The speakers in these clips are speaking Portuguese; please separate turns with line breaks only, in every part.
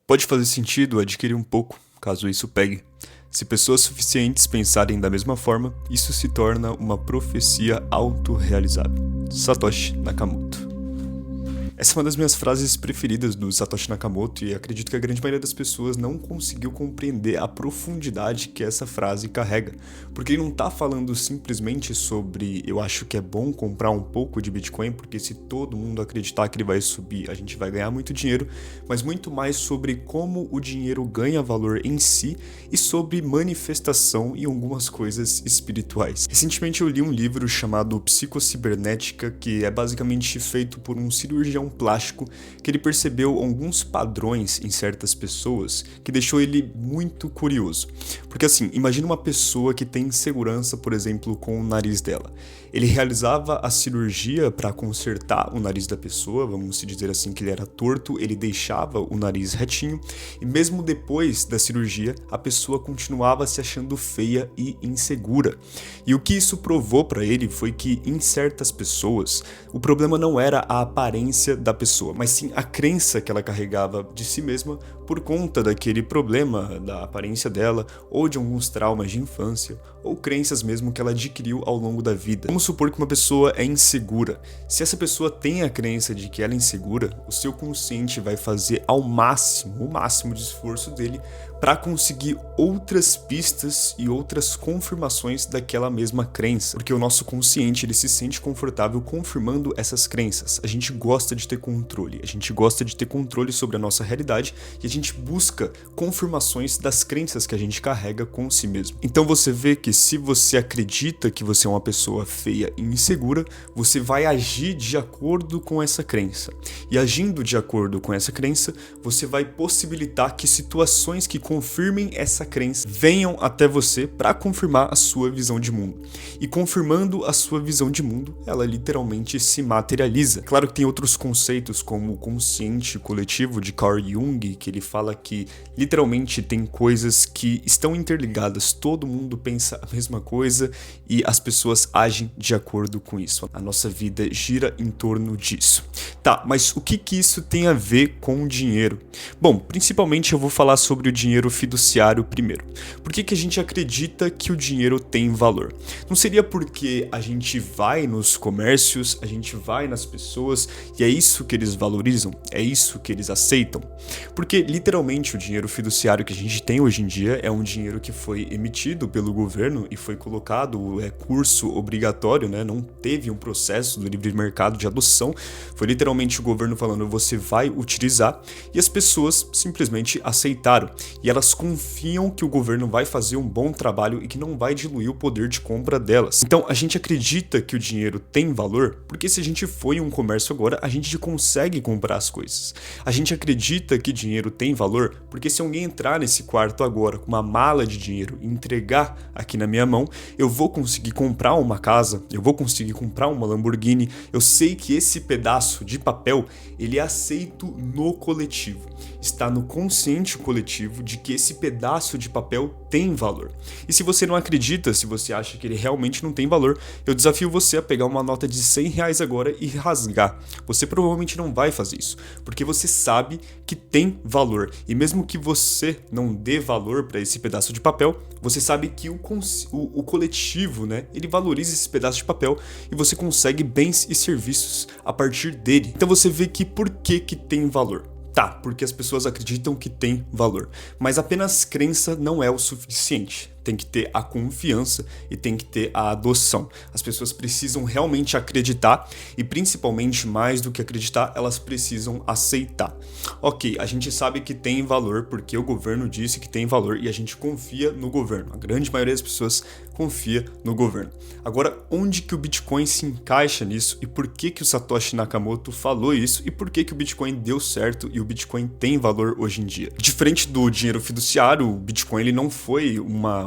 Pode fazer sentido adquirir um pouco, caso isso pegue. Se pessoas suficientes pensarem da mesma forma, isso se torna uma profecia autorrealizável. Satoshi Nakamoto. Essa é uma das minhas frases preferidas do Satoshi Nakamoto e acredito que a grande maioria das pessoas não conseguiu compreender a profundidade que essa frase carrega, porque ele não está falando simplesmente sobre eu acho que é bom comprar um pouco de Bitcoin, porque se todo mundo acreditar que ele vai subir, a gente vai ganhar muito dinheiro, mas muito mais sobre como o dinheiro ganha valor em si e sobre manifestação e algumas coisas espirituais. Recentemente eu li um livro chamado Psicocibernética, que é basicamente feito por um cirurgião plástico que ele percebeu alguns padrões em certas pessoas que deixou ele muito curioso. Porque assim, imagina uma pessoa que tem insegurança, por exemplo, com o nariz dela. Ele realizava a cirurgia para consertar o nariz da pessoa, vamos dizer assim que ele era torto, ele deixava o nariz retinho e mesmo depois da cirurgia a pessoa continuava se achando feia e insegura. E o que isso provou para ele foi que em certas pessoas o problema não era a aparência da pessoa, mas sim a crença que ela carregava de si mesma por conta daquele problema da aparência dela ou de alguns traumas de infância ou crenças mesmo que ela adquiriu ao longo da vida. Vamos supor que uma pessoa é insegura. Se essa pessoa tem a crença de que ela é insegura, o seu consciente vai fazer o máximo de esforço dele para conseguir outras pistas e outras confirmações daquela mesma crença, porque o nosso consciente ele se sente confortável confirmando essas crenças. A gente gosta de ter controle, a gente gosta de ter controle sobre a nossa realidade e a gente busca confirmações das crenças que a gente carrega com si mesmo. Então você vê que se você acredita que você é uma pessoa feia e insegura, você vai agir de acordo com essa crença. E agindo de acordo com essa crença, você vai possibilitar que situações que confirmem essa crença venham até você para confirmar a sua visão de mundo. E confirmando a sua visão de mundo, ela literalmente se materializa. Claro que tem outros conceitos como o consciente coletivo de Carl Jung, que ele fala que literalmente tem coisas que estão interligadas, todo mundo pensa a mesma coisa e as pessoas agem de acordo com isso. A nossa vida gira em torno disso. Tá, mas o que isso tem a ver com o dinheiro? Bom, principalmente eu vou falar sobre o dinheiro fiduciário primeiro. Por que a gente acredita que o dinheiro tem valor? Não seria porque a gente vai nos comércios, a gente vai nas pessoas e é isso que eles valorizam? É isso que eles aceitam? Porque literalmente o dinheiro fiduciário que a gente tem hoje em dia é um dinheiro que foi emitido pelo governo e foi colocado, curso obrigatório, né? Não teve um processo do livre mercado de adoção, foi literalmente o governo falando você vai utilizar e as pessoas simplesmente aceitaram. E elas confiam que o governo vai fazer um bom trabalho e que não vai diluir o poder de compra delas. Então a gente acredita que o dinheiro tem valor porque se a gente for em um comércio agora, a gente consegue comprar as coisas. A gente acredita que dinheiro tem valor porque se alguém entrar nesse quarto agora com uma mala de dinheiro e entregar aqui na minha mão, eu vou conseguir comprar uma casa, eu vou conseguir comprar uma Lamborghini, eu sei que esse pedaço de papel, ele é aceito no coletivo. Está no consciente coletivo de que esse pedaço de papel tem valor. E se você não acredita, se você acha que ele realmente não tem valor, eu desafio você a pegar uma nota de R$100 agora e rasgar. Você provavelmente não vai fazer isso, porque você sabe que tem valor. E mesmo que você não dê valor para esse pedaço de papel, você sabe que o coletivo, né, ele valoriza esse pedaço de papel e você consegue bens e serviços a partir dele. Então você vê que por que tem valor? Tá, porque as pessoas acreditam que tem valor, mas apenas crença não é o suficiente. Tem que ter a confiança e tem que ter a adoção. As pessoas precisam realmente acreditar e principalmente mais do que acreditar, elas precisam aceitar. Ok, a gente sabe que tem valor porque o governo disse que tem valor e a gente confia no governo. A grande maioria das pessoas confia no governo. Agora, onde que o Bitcoin se encaixa nisso e por que o Satoshi Nakamoto falou isso e por que o Bitcoin deu certo e o Bitcoin tem valor hoje em dia? Diferente do dinheiro fiduciário, o Bitcoin ele não foi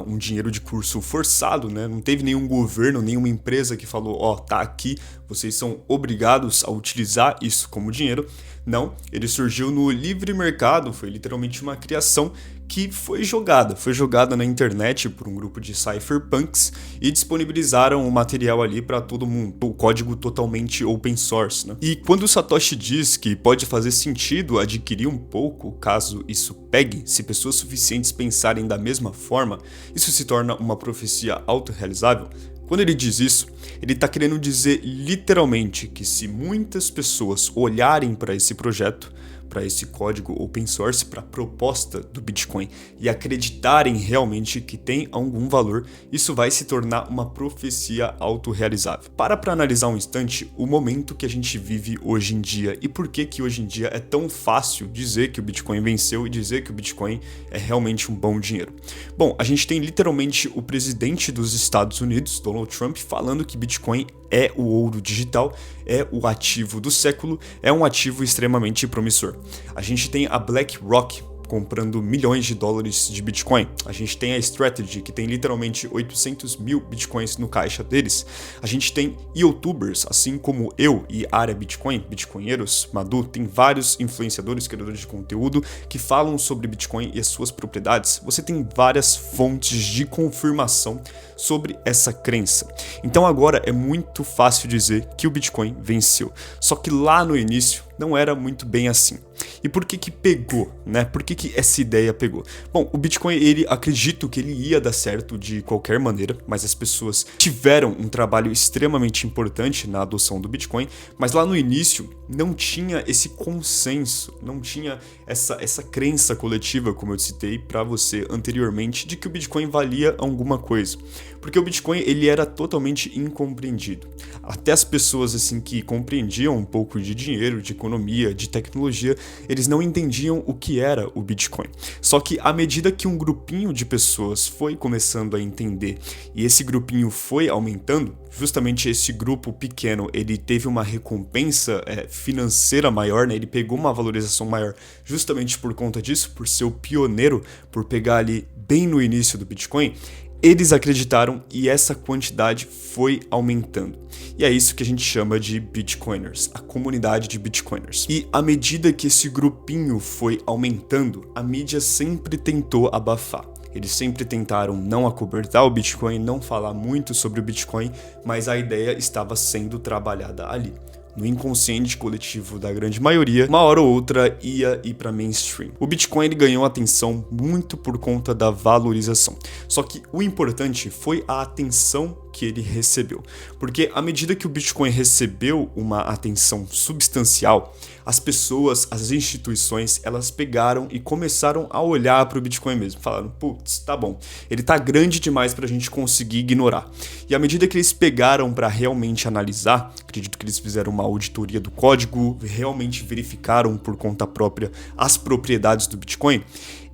um dinheiro de curso forçado, né? Não teve nenhum governo, nenhuma empresa que falou, tá aqui, vocês são obrigados a utilizar isso como dinheiro. Não, ele surgiu no livre mercado, foi literalmente uma criação que foi jogada na internet por um grupo de cypherpunks e disponibilizaram o material ali para todo mundo, o código totalmente open source, né? E quando o Satoshi diz que pode fazer sentido adquirir um pouco, caso isso pegue, se pessoas suficientes pensarem da mesma forma, isso se torna uma profecia autorrealizável. Quando ele diz isso, ele está querendo dizer literalmente que se muitas pessoas olharem para esse projeto, para esse código open source, para a proposta do Bitcoin e acreditarem realmente que tem algum valor, isso vai se tornar uma profecia autorrealizável. Para analisar um instante o momento que a gente vive hoje em dia e por que hoje em dia é tão fácil dizer que o Bitcoin venceu e dizer que o Bitcoin é realmente um bom dinheiro. Bom, a gente tem literalmente o presidente dos Estados Unidos, Donald Trump, falando que Bitcoin é o ouro digital, é o ativo do século, é um ativo extremamente promissor. A gente tem a BlackRock comprando milhões de dólares de Bitcoin. A gente tem a Strategy, que tem literalmente 800 mil Bitcoins no caixa deles. A gente tem YouTubers, assim como eu e Área Bitcoin, bitcoinheiros, Madu, tem vários influenciadores, criadores de conteúdo que falam sobre Bitcoin e as suas propriedades. Você tem várias fontes de confirmação sobre essa crença. Então agora é muito fácil dizer que o Bitcoin venceu. Só que lá no início não era muito bem assim. E por que pegou, né? Por que essa ideia pegou? Bom, o Bitcoin, acredito que ele ia dar certo de qualquer maneira, mas as pessoas tiveram um trabalho extremamente importante na adoção do Bitcoin, mas lá no início não tinha esse consenso, não tinha essa crença coletiva, como eu citei para você anteriormente, de que o Bitcoin valia alguma coisa. Porque o Bitcoin, ele era totalmente incompreendido. Até as pessoas assim que compreendiam um pouco de dinheiro, de economia, de tecnologia, eles não entendiam o que era o Bitcoin. Só que à medida que um grupinho de pessoas foi começando a entender e esse grupinho foi aumentando, justamente esse grupo pequeno, ele teve uma recompensa financeira maior, né? Ele pegou uma valorização maior justamente por conta disso, por ser o pioneiro, por pegar ali bem no início do Bitcoin. Eles acreditaram e essa quantidade foi aumentando. E é isso que a gente chama de Bitcoiners, a comunidade de Bitcoiners. E à medida que esse grupinho foi aumentando, a mídia sempre tentou abafar. Eles sempre tentaram não acobertar o Bitcoin, não falar muito sobre o Bitcoin, mas a ideia estava sendo trabalhada ali. No inconsciente coletivo da grande maioria, uma hora ou outra ia ir para mainstream. O Bitcoin ele ganhou atenção muito por conta da valorização. Só que o importante foi a atenção que ele recebeu. Porque à medida que o Bitcoin recebeu uma atenção substancial, as pessoas, as instituições, elas pegaram e começaram a olhar para o Bitcoin mesmo. Falaram, putz, tá bom, ele tá grande demais para a gente conseguir ignorar. E à medida que eles pegaram para realmente analisar, acredito que eles fizeram uma auditoria do código, realmente verificaram por conta própria as propriedades do Bitcoin,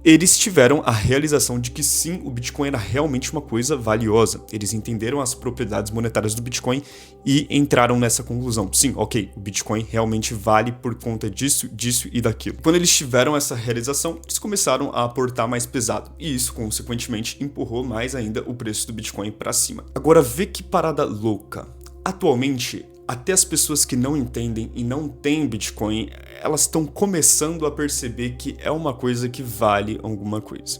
eles tiveram a realização de que sim, o Bitcoin era realmente uma coisa valiosa. Eles entenderam as propriedades monetárias do Bitcoin e entraram nessa conclusão. Sim, ok, o Bitcoin realmente vale por conta disso, disso e daquilo. Quando eles tiveram essa realização, eles começaram a aportar mais pesado. E isso, consequentemente, empurrou mais ainda o preço do Bitcoin para cima. Agora, vê que parada louca. Atualmente, até as pessoas que não entendem e não têm Bitcoin, elas estão começando a perceber que é uma coisa que vale alguma coisa.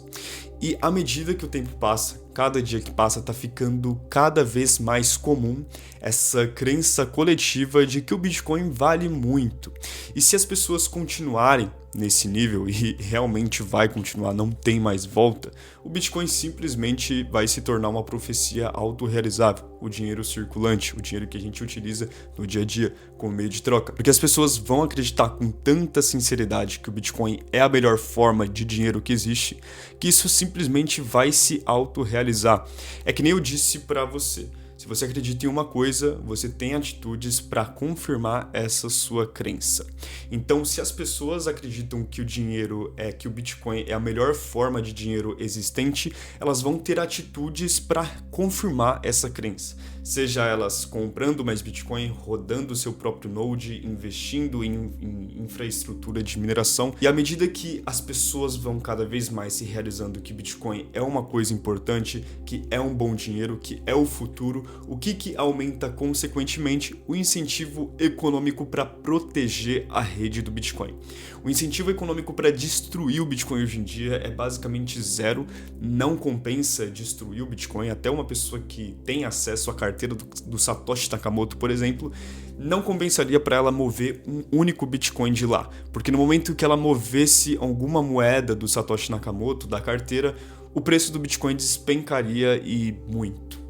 E à medida que o tempo passa, cada dia que passa tá ficando cada vez mais comum essa crença coletiva de que o Bitcoin vale muito. E se as pessoas continuarem nesse nível, e realmente vai continuar, não tem mais volta, o Bitcoin simplesmente vai se tornar uma profecia autorrealizável, o dinheiro circulante, o dinheiro que a gente utiliza no dia a dia como meio de troca. Porque as pessoas vão acreditar com tanta sinceridade que o Bitcoin é a melhor forma de dinheiro que existe, que isso simplesmente vai se autorrealizar. É que nem eu disse pra você. Se você acredita em uma coisa, você tem atitudes para confirmar essa sua crença. Então, se as pessoas acreditam que que o Bitcoin é a melhor forma de dinheiro existente, elas vão ter atitudes para confirmar essa crença. Seja elas comprando mais Bitcoin, rodando o seu próprio node, investindo em infraestrutura de mineração. E à medida que as pessoas vão cada vez mais se realizando que Bitcoin é uma coisa importante, que é um bom dinheiro, que é o futuro, o que aumenta consequentemente o incentivo econômico para proteger a rede do Bitcoin. O incentivo econômico para destruir o Bitcoin hoje em dia é basicamente zero, não compensa destruir o Bitcoin. Até uma pessoa que tem acesso à carteira do Satoshi Nakamoto, por exemplo, não compensaria para ela mover um único Bitcoin de lá, porque no momento que ela movesse alguma moeda do Satoshi Nakamoto, da carteira, o preço do Bitcoin despencaria e muito.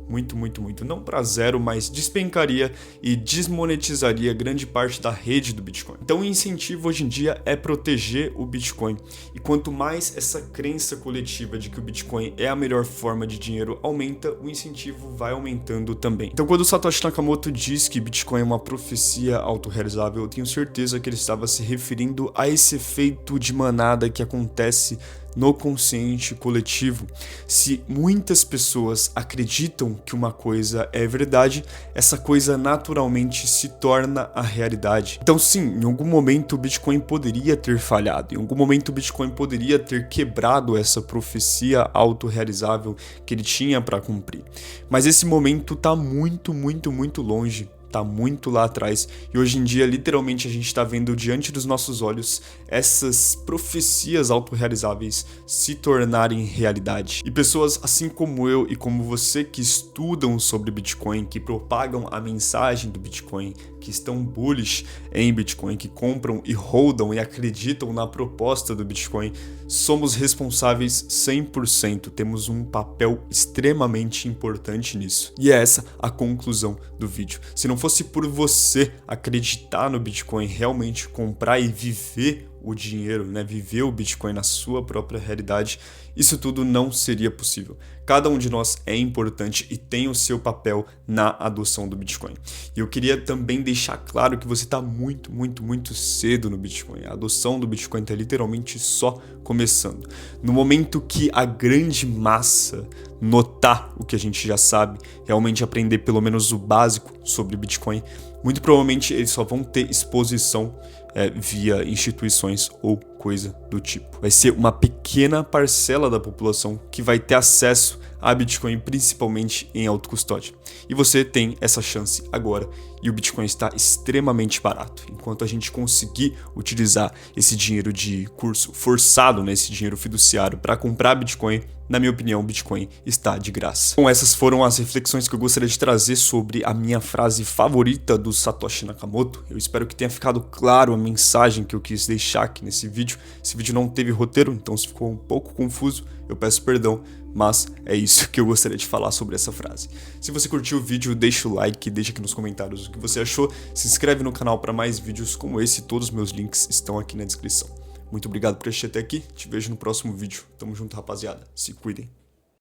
Não para zero, mas despencaria e desmonetizaria grande parte da rede do Bitcoin. Então o incentivo hoje em dia é proteger o Bitcoin. E quanto mais essa crença coletiva de que o Bitcoin é a melhor forma de dinheiro aumenta, o incentivo vai aumentando também. Então quando o Satoshi Nakamoto diz que Bitcoin é uma profecia autorrealizável, eu tenho certeza que ele estava se referindo a esse efeito de manada que acontece no consciente coletivo. Se muitas pessoas acreditam que uma coisa é verdade, essa coisa naturalmente se torna a realidade. Então sim, em algum momento o Bitcoin poderia ter falhado, em algum momento o Bitcoin poderia ter quebrado essa profecia autorrealizável que ele tinha para cumprir. Mas esse momento está muito longe. Tá muito lá atrás e hoje em dia literalmente a gente está vendo diante dos nossos olhos essas profecias autorrealizáveis se tornarem realidade. E pessoas assim como eu e como você que estudam sobre Bitcoin, que propagam a mensagem do Bitcoin, que estão bullish em Bitcoin, que compram e holdam e acreditam na proposta do Bitcoin, somos responsáveis 100%, temos um papel extremamente importante nisso. E é essa a conclusão do vídeo. Se não fosse por você acreditar no Bitcoin, realmente comprar e viver o dinheiro, né, viver o Bitcoin na sua própria realidade, isso tudo não seria possível. Cada um de nós é importante e tem o seu papel na adoção do Bitcoin. E eu queria também deixar claro que você está muito cedo no Bitcoin. A adoção do Bitcoin está literalmente só começando. No momento que a grande massa notar o que a gente já sabe, realmente aprender pelo menos o básico sobre Bitcoin, muito provavelmente eles só vão ter exposição via instituições ou coisa do tipo. Vai ser uma pequena parcela da população que vai ter acesso a Bitcoin, principalmente em autocustódia. E você tem essa chance agora. E o Bitcoin está extremamente barato. Enquanto a gente conseguir utilizar esse dinheiro de curso forçado, né, esse dinheiro fiduciário para comprar Bitcoin, na minha opinião, o Bitcoin está de graça. Bom, essas foram as reflexões que eu gostaria de trazer sobre a minha frase favorita do Satoshi Nakamoto. Eu espero que tenha ficado claro a mensagem que eu quis deixar aqui nesse vídeo. Esse vídeo não teve roteiro, então se ficou um pouco confuso, eu peço perdão, mas é isso que eu gostaria de falar sobre essa frase. Se você curtiu o vídeo, deixa o like, deixa aqui nos comentários o que você achou, se inscreve no canal para mais vídeos como esse, todos os meus links estão aqui na descrição. Muito obrigado por assistir até aqui, te vejo no próximo vídeo. Tamo junto, rapaziada. Se cuidem.